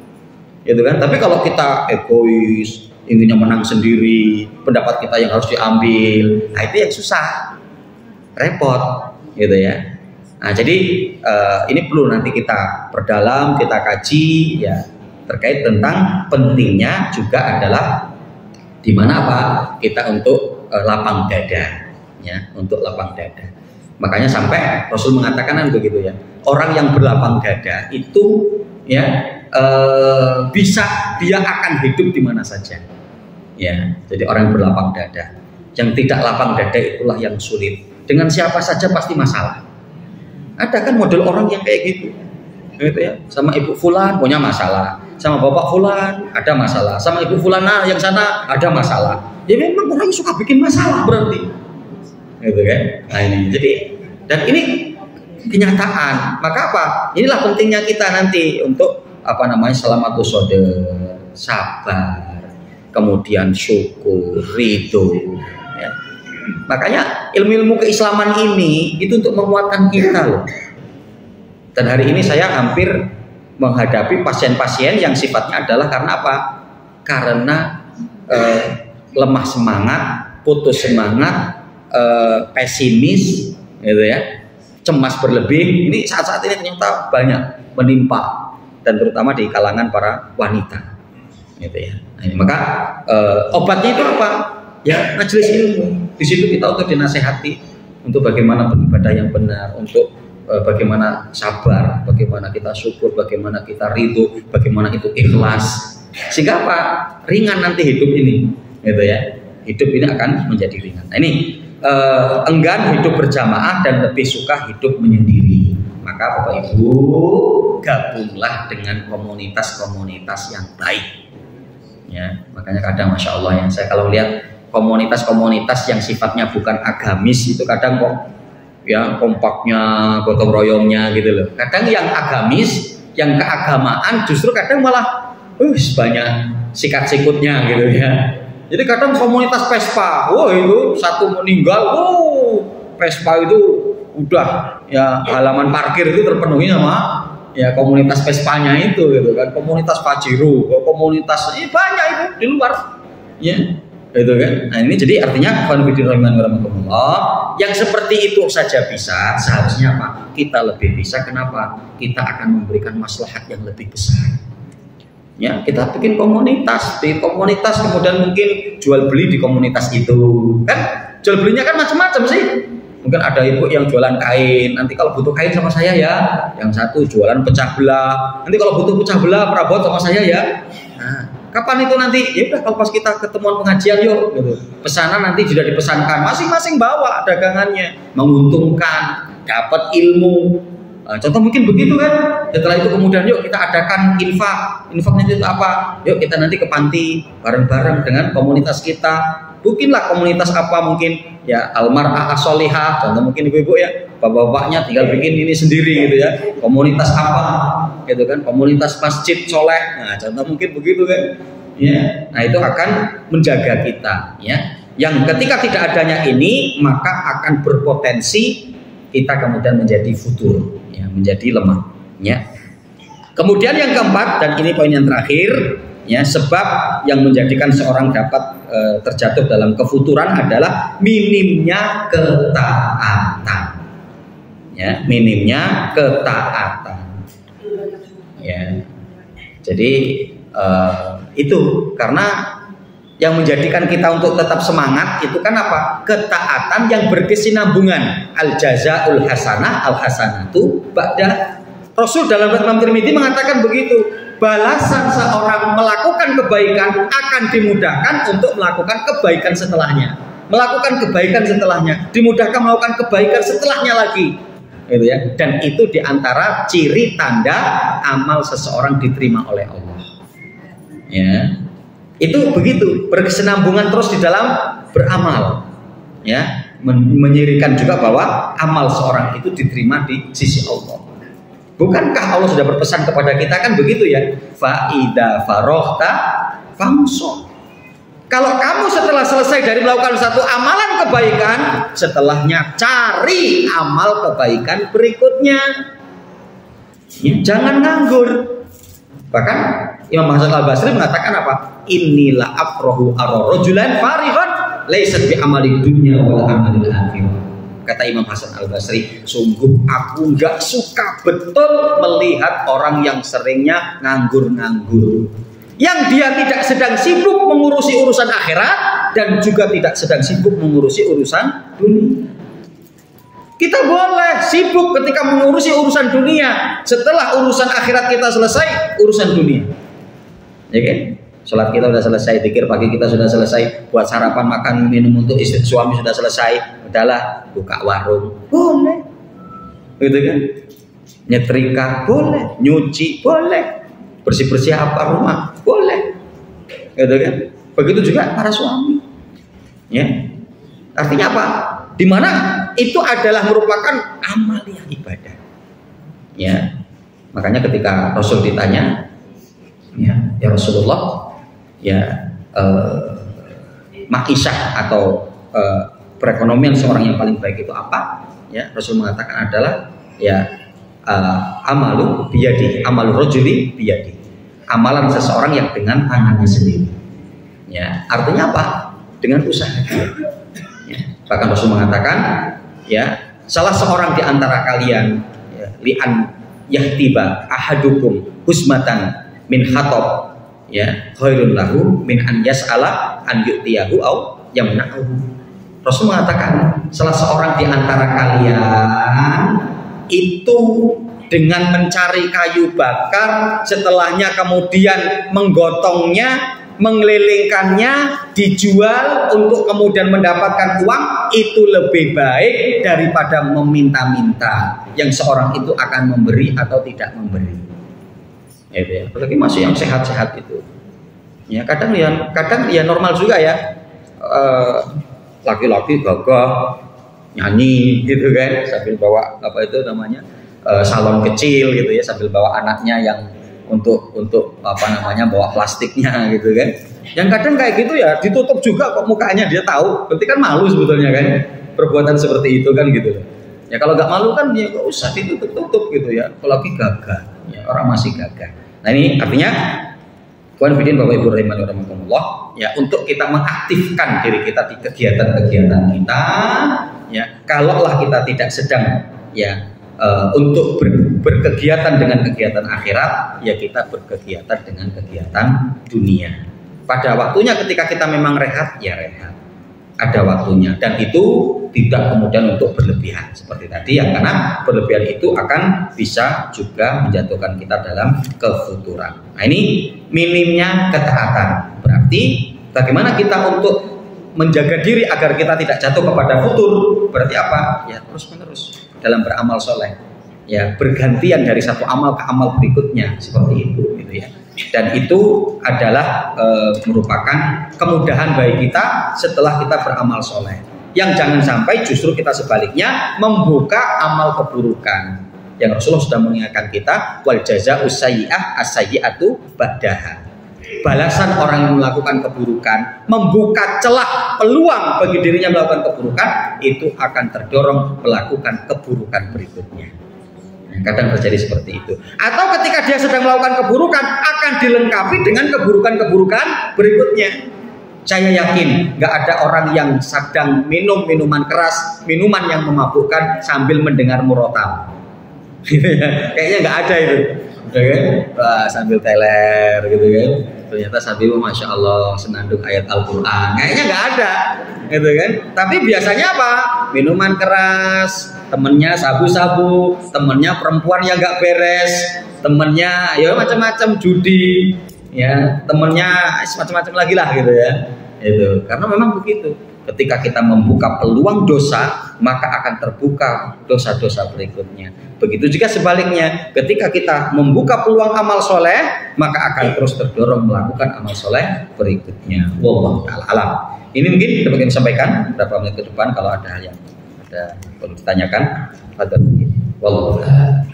gitu kan. Tapi kalau kita egois, inginnya menang sendiri, pendapat kita yang harus diambil, nah itu yang susah, repot, gitu ya. Nah jadi ini perlu nanti kita perdalam, kita kaji, ya terkait tentang pentingnya juga adalah di mana apa kita untuk lapang dada, ya untuk lapang dada. Makanya sampai Rasul mengatakan kan begitu ya, orang yang berlapang dada itu ya bisa dia akan hidup di mana saja. Ya, jadi orang yang berlapang dada. Yang tidak lapang dada itulah yang sulit. Dengan siapa saja pasti masalah. Ada kan model orang yang kayak gitu ya. Sama ibu fulan punya masalah, sama bapak fulan ada masalah, sama ibu fulana yang sana ada masalah. Ya memang orang yang suka bikin masalah berarti. Gitu kan? Nah ini jadi, dan ini kenyataan. Maka apa? Inilah pentingnya kita nanti untuk selamatus sodr, sabar, kemudian syukur, ridho. Ya. Makanya ilmu-ilmu keislaman ini itu untuk menguatkan kita loh. Dan hari ini saya hampir menghadapi pasien-pasien yang sifatnya adalah karena apa? Karena lemah semangat, putus semangat, pesimis, gitu ya, cemas berlebih. Ini saat-saat ini ternyata banyak menimpa, dan terutama di kalangan para wanita, gitu ya. Nah, ini, maka obatnya itu apa? Ya majelis ilmu. Di situ kita untuk dinasehati untuk bagaimana beribadah yang benar, untuk bagaimana sabar, bagaimana kita syukur, bagaimana kita ridho, bagaimana itu ikhlas, sehingga apa? Ringan nanti hidup ini, gitu ya. Hidup ini akan menjadi ringan. Nah, ini enggan hidup berjamaah dan lebih suka hidup menyendiri. Maka Bapak Ibu gabunglah dengan komunitas-komunitas yang baik. Ya, makanya kadang Masya Allah ya, saya kalau lihat komunitas-komunitas yang sifatnya bukan agamis itu kadang kok ya kompaknya, gotong royongnya gitu loh. Kadang yang agamis, yang keagamaan justru kadang malah banyak sikat-sikutnya gitu ya. Jadi kadang komunitas Vespa, itu satu meninggal, Vespa itu udah ya halaman parkir itu terpenuhi sama ya komunitas Vespanya itu gitu kan, komunitas Pajero, komunitas ini banyak itu di luar, ya gitu kan. Nah ini jadi artinya yang seperti itu saja bisa, seharusnya apa? Kita lebih bisa, kenapa? Kita akan memberikan maslahat yang lebih besar. Ya, kita bikin komunitas, di komunitas kemudian mungkin jual beli di komunitas itu. Kan jual belinya kan macam-macam sih. Mungkin ada ibu yang jualan kain, nanti kalau butuh kain sama saya ya. Yang satu jualan pecah belah, nanti kalau butuh pecah belah perabot sama saya ya. Nah, kapan itu nanti? Ya udah kalau pas kita ketemuan pengajian yuk gitu. Pesanan nanti sudah dipesankan, masing-masing bawa dagangannya, menguntungkan, dapat ilmu. Nah, contoh mungkin begitu kan. Setelah itu kemudian yuk kita adakan infak. Infaknya itu apa? Yuk kita nanti ke panti bareng-bareng dengan komunitas kita. Bikinlah komunitas apa mungkin ya, almar'ah as-solihah. Contoh mungkin ibu-ibu ya, bapak-bapaknya tinggal bikin ini sendiri gitu ya. Komunitas apa? Gitu kan? Komunitas masjid soleh. Nah, contoh mungkin begitu kan. Ya. Nah, itu akan menjaga kita ya. Yang ketika tidak adanya ini, maka akan berpotensi kita kemudian menjadi futur, ya, menjadi lemah, ya. Kemudian yang keempat, dan ini poin yang terakhir, ya, sebab yang menjadikan seorang dapat terjatuh dalam kefuturan adalah minimnya ketaatan, ya, minimnya ketaatan, Ya. Jadi itu karena yang menjadikan kita untuk tetap semangat itu kan apa? Ketaatan yang berkesinambungan. Al jazaul hasanah al hasanatu ba'da. Rasul dalam Imam Tirmidzi mengatakan begitu. Balasan seorang melakukan kebaikan akan dimudahkan untuk melakukan kebaikan setelahnya. Melakukan kebaikan setelahnya, dimudahkan melakukan kebaikan setelahnya lagi. Gitu ya. Dan itu diantara ciri tanda amal seseorang diterima oleh Allah. Ya. Itu begitu, berkesinambungan terus di dalam beramal. Ya, menyirikan juga bahwa amal seorang itu diterima di sisi Allah. Bukankah Allah sudah berpesan kepada kita kan begitu ya? Fa'ida farohta famso. Kalau kamu setelah selesai dari melakukan satu amalan kebaikan, setelahnya cari amal kebaikan berikutnya. Ya, jangan nganggur. Bahkan Imam Hasan Al-Basri mengatakan apa? Inilah afrohu ar-rajulan farihan laisat bi amali dunya wal amalil akhirah. Kata Imam Hasan Al-Basri, sungguh aku nggak suka betul melihat orang yang seringnya nganggur-nganggur. Yang dia tidak sedang sibuk mengurusi urusan akhirat dan juga tidak sedang sibuk mengurusi urusan dunia. Kita boleh sibuk ketika mengurusi urusan dunia. Setelah urusan akhirat kita selesai, urusan dunia. Ya kan? Sholat kita sudah selesai, zikir pagi kita sudah selesai, buat sarapan, makan, minum untuk istri suami sudah selesai, udahlah buka warung, boleh, gitu kan? Nyetrika boleh, nyuci boleh, bersih-bersih apa rumah boleh, gitu kan? Begitu juga para suami, ya. Artinya apa? Dimana itu adalah merupakan amalia ibadah, ya. Makanya ketika Rasul ditanya, ya Rasulullah. Ya, ma'isyah atau perekonomian seorang yang paling baik itu apa? Ya, Rasul mengatakan adalah ya amalu biyadi, amalu rajuli biyadi. Amalan seseorang yang dengan tangannya sendiri. Ya, artinya apa? Dengan usaha. Ya, bahkan Rasul mengatakan, ya, salah seorang di antara kalian ya, li'an yahtiba ahadukum husmatan min khatab ya khairun lahu min an yas'ala an yu'tiyahu au yamna'uhu. Rasul mengatakan salah seorang di antara kalian itu dengan mencari kayu bakar, setelahnya kemudian menggotongnya, mengelilingkannya, dijual untuk kemudian mendapatkan uang, itu lebih baik daripada meminta-minta yang seorang itu akan memberi atau tidak memberi. Ya, apalagi masih yang sehat-sehat itu. Ya kadang ya normal juga ya. Laki-laki gagah nyanyi gitu kan sambil bawa apa itu namanya salon kecil gitu ya, sambil bawa anaknya yang untuk apa namanya bawa plastiknya gitu kan. Yang kadang kayak gitu ya ditutup juga kok mukanya, dia tahu. Berarti kan malu sebetulnya kan perbuatan seperti itu kan gitu. Ya kalau nggak malu kan ya nggak usah ditutup gitu ya. Apalagi gagah, ya orang masih gagah. Nah ini artinya Tuhan bidin Bapak Ibu rahimahullah ya, untuk kita mengaktifkan diri kita di kegiatan-kegiatan kita ya, kalaulah kita tidak sedang ya untuk berkegiatan dengan kegiatan akhirat, ya kita berkegiatan dengan kegiatan dunia. Pada waktunya ketika kita memang rehat, ya rehat. Ada waktunya, dan itu tidak kemudian untuk berlebihan seperti tadi yang karena berlebihan itu akan bisa juga menjatuhkan kita dalam kefuturan. Nah ini minimnya ketaatan. Berarti bagaimana kita untuk menjaga diri agar kita tidak jatuh kepada futur? Berarti apa? Ya terus menerus dalam beramal soleh. Ya bergantian dari satu amal ke amal berikutnya seperti itu, gitu ya. Dan itu adalah merupakan kemudahan bagi kita setelah kita beramal soleh. Yang jangan sampai justru kita sebaliknya membuka amal keburukan. Yang Rasulullah sudah mengingatkan kita, wal jazaa'u sayyi'ah as-sayyi'atu ba'daha. Balasan orang yang melakukan keburukan, membuka celah peluang bagi dirinya melakukan keburukan, itu akan terdorong melakukan keburukan berikutnya. Kadang terjadi seperti itu. Atau ketika dia sedang melakukan keburukan, akan dilengkapi dengan keburukan-keburukan berikutnya. Saya yakin gak ada orang yang sedang minum minuman keras, minuman yang memabukkan sambil mendengar murotal. Kayaknya gak ada itu. ya kan? Wah, sambil teler gitu kan. Ternyata sambil masya Allah senandung ayat Al-Quran. Kayaknya nggak ada, gitu kan? Tapi biasanya apa? Minuman keras, temennya sabu-sabu, temennya perempuan yang nggak beres, temennya ya macam-macam judi, ya temennya macam-macam lagi lah gitu ya. Itu karena memang begitu. Ketika kita membuka peluang dosa, maka akan terbuka dosa-dosa berikutnya. Begitu juga sebaliknya, ketika kita membuka peluang amal soleh, maka akan terus terdorong melakukan amal soleh berikutnya. Wallahu ta'ala alam. Ini mungkin kita ingin sampaikan beberapa menit ke depan. Kalau ada hal yang perlu ditanyakan, pada mungkin. Wallahu ta'ala.